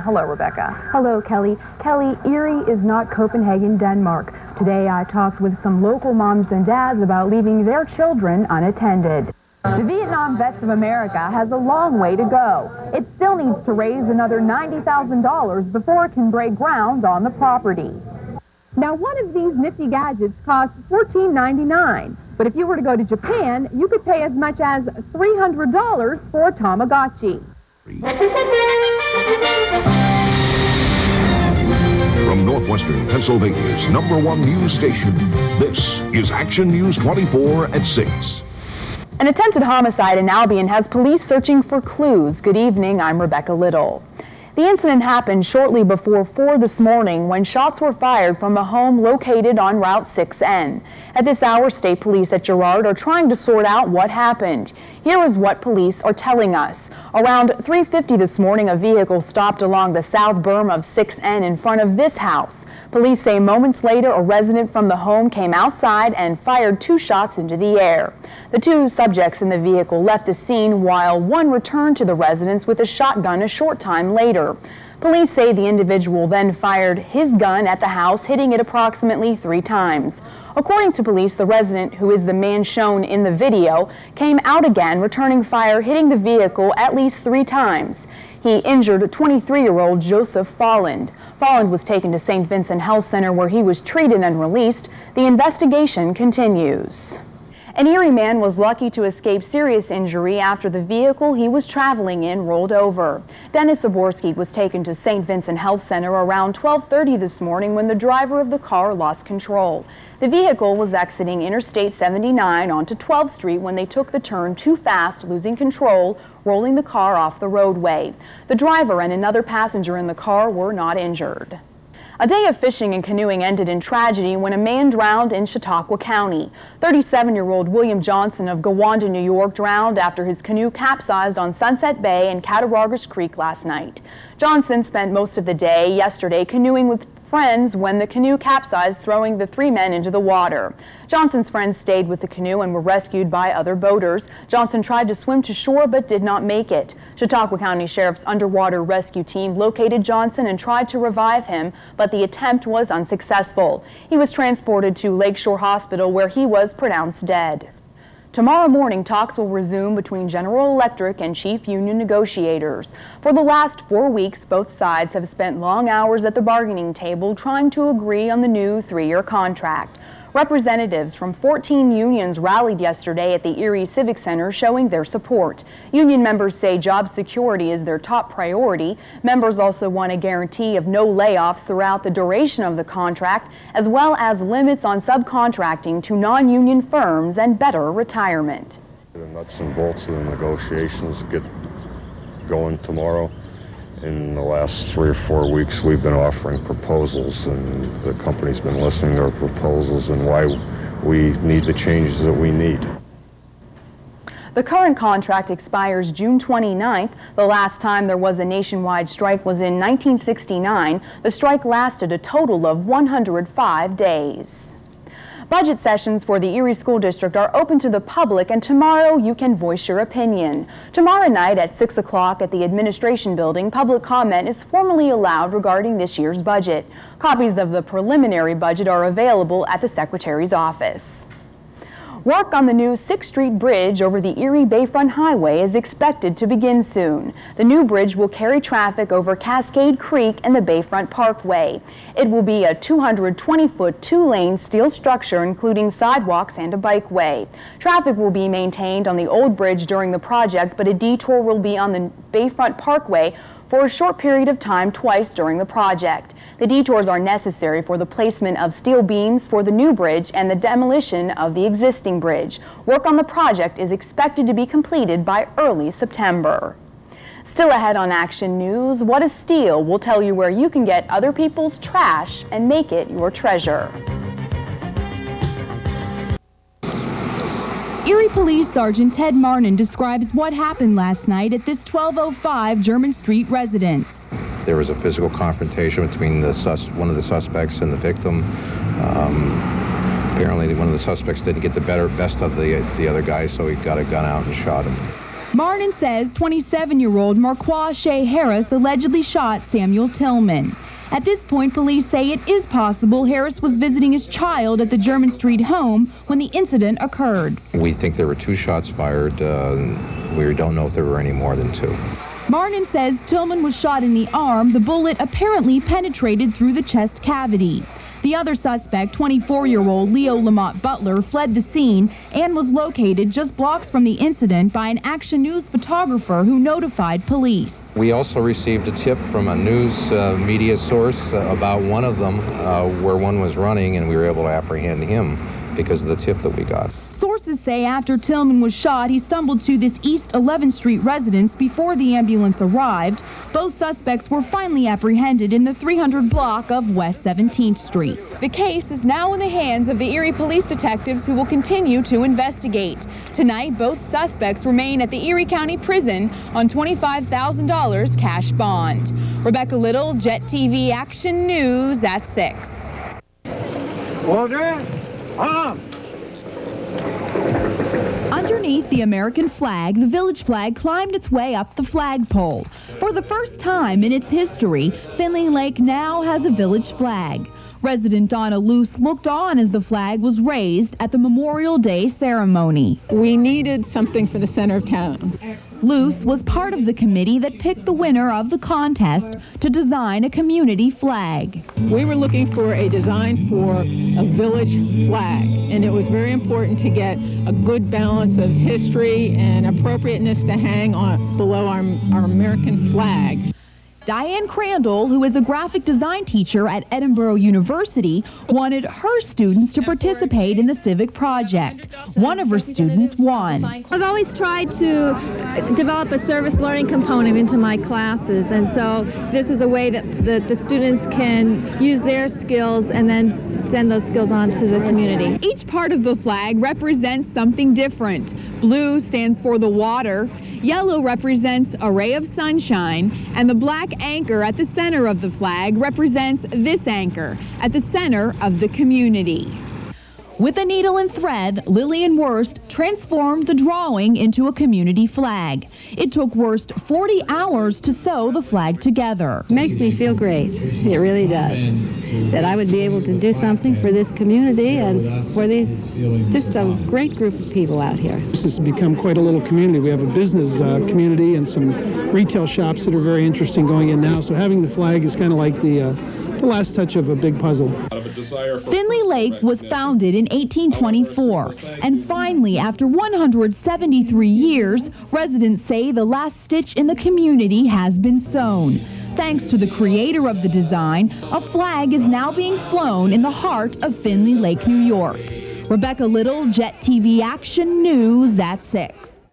Hello, Rebecca. Hello, Kelly. Kelly, Erie is not Copenhagen, Denmark. Today I talked with some local moms and dads about leaving their children unattended. The Vietnam Vets of America has a long way to go. It still needs to raise another $90,000 before it can break ground on the property. Now, one of these nifty gadgets costs $14.99, but if you were to go to Japan, you could pay as much as $300 for a Tamagotchi. From Northwestern Pennsylvania's #1 news station, this is Action News 24 at 6. An attempted homicide in Albion has police searching for clues. Good evening, I'm Rebecca Little. The incident happened shortly before 4 this morning when shots were fired from a home located on Route 6N. At this hour, state police at Girard are trying to sort out what happened. Here is what police are telling us. Around 3:50 this morning, a vehicle stopped along the south berm of 6N in front of this house. Police say moments later, a resident from the home came outside and fired 2 shots into the air. The 2 subjects in the vehicle left the scene while one returned to the residence with a shotgun a short time later. Police say the individual then fired his gun at the house, hitting it approximately 3 times. According to police, the resident, who is the man shown in the video, came out again, returning fire, hitting the vehicle at least 3 times. He injured 23-year-old Joseph Folland. Folland was taken to St. Vincent Health Center where he was treated and released. The investigation continues. An Erie man was lucky to escape serious injury after the vehicle he was traveling in rolled over. Dennis Zaborski was taken to St. Vincent Health Center around 12:30 this morning when the driver of the car lost control. The vehicle was exiting Interstate 79 onto 12th Street when they took the turn too fast, losing control, rolling the car off the roadway. The driver and another passenger in the car were not injured. A day of fishing and canoeing ended in tragedy when a man drowned in Chautauqua County. 37-year-old William Johnson of Gowanda, New York, drowned after his canoe capsized on Sunset Bay and Cattaraugus Creek last night. Johnson spent most of the day yesterday canoeing with friends when the canoe capsized, throwing the 3 men into the water. Johnson's friends stayed with the canoe and were rescued by other boaters. Johnson tried to swim to shore but did not make it. Chautauqua County Sheriff's underwater rescue team located Johnson and tried to revive him, but the attempt was unsuccessful. He was transported to Lakeshore Hospital where he was pronounced dead. Tomorrow morning, talks will resume between General Electric and chief union negotiators. For the last 4 weeks, both sides have spent long hours at the bargaining table trying to agree on the new 3-year contract. Representatives from 14 unions rallied yesterday at the ERIE Civic Center showing their support. Union members say job security is their top priority. Members also want a guarantee of no layoffs throughout the duration of the contract, as well as limits on subcontracting to non-union firms and better retirement. The nuts and bolts of the negotiations get going tomorrow. In the last 3 or 4 weeks, we've been offering proposals, and the company's been listening to our proposals and why we need the changes that we need. The current contract expires June 29th. The last time there was a nationwide strike was in 1969. The strike lasted a total of 105 days. Budget sessions for the Erie School District are open to the public, and tomorrow you can voice your opinion. Tomorrow night at 6 o'clock at the Administration Building, public comment is formally allowed regarding this year's budget. Copies of the preliminary budget are available at the Secretary's office. Work on the new 6th Street Bridge over the Erie Bayfront Highway is expected to begin soon. The new bridge will carry traffic over Cascade Creek and the Bayfront Parkway. It will be a 220-foot, 2-lane steel structure including sidewalks and a bikeway. Traffic will be maintained on the old bridge during the project, but a detour will be on the Bayfront Parkway for a short period of time twice during the project. The detours are necessary for the placement of steel beams for the new bridge and the demolition of the existing bridge. Work on the project is expected to be completed by early September. Still ahead on Action News, what is steel? We'll tell you where you can get other people's trash and make it your treasure. Erie Police Sergeant Ted Marnen describes what happened last night at this 1205 German Street residence. There was a physical confrontation between one of the suspects and the victim. Apparently one of the suspects didn't get the best of the other guy, so he got a gun out and shot him. Marnen says 27-year-old Marquois Shea Harris allegedly shot Samuel Tillman. At this point, police say it is possible Harris was visiting his child at the German Street home when the incident occurred. We think there were 2 shots fired. We don't know if there were any more than 2. Marnen says Tillman was shot in the arm. The bullet apparently penetrated through the chest cavity. The other suspect, 24-year-old Leo Lamont Butler, fled the scene and was located just blocks from the incident by an Action News photographer who notified police. We also received a tip from a news media source about one of them where one was running, and we were able to apprehend him because of the tip that we got. Sources say after Tillman was shot, he stumbled to this East 11th Street residence before the ambulance arrived. Both suspects were finally apprehended in the 300 block of West 17th Street. The case is now in the hands of the Erie police detectives who will continue to investigate. Tonight, both suspects remain at the Erie County Prison on $25,000 cash bond. Rebecca Little, Jet TV Action News at 6. Underneath the American flag, the village flag climbed its way up the flagpole. For the first time in its history, Findlay Lake now has a village flag. Resident Donna LUCE looked on as the flag was raised at the Memorial Day ceremony. We needed something for the center of town. LUCE was part of the committee that picked the winner of the contest to design a community flag. We were looking for a design for a village flag, and it was very important to get a good balance of history and appropriateness to hang on below our American flag. Diane Crandall, who is a graphic design teacher at Edinboro University, wanted her students to participate in the CIVIC project. One of her students won. I've always tried to develop a service learning component into my classes, and so this is a way that the students can use their skills and then send those skills on to the community. Each part of the flag represents something different. Blue stands for the water, yellow represents a ray of sunshine, and the black anchor at the center of the flag represents this anchor at the center of the community. With a needle and thread, Lillian Wurst transformed the drawing into a community flag. It took Wurst 40 hours to sew the flag together. Makes me feel great. It really does. That I would be able to do something for this community and for these, just a great group of people out here. This has become quite a little community. We have a business community and some retail shops that are very interesting going in now. So having the flag is kind of like the last touch of a big puzzle. Findlay Lake was founded in 1824, and finally, after 173 years, residents say the last stitch in the community has been sewn. Thanks to the creator of the design, a flag is now being flown in the heart of Findlay Lake, New York. Rebecca Little, Jet TV Action News at 6.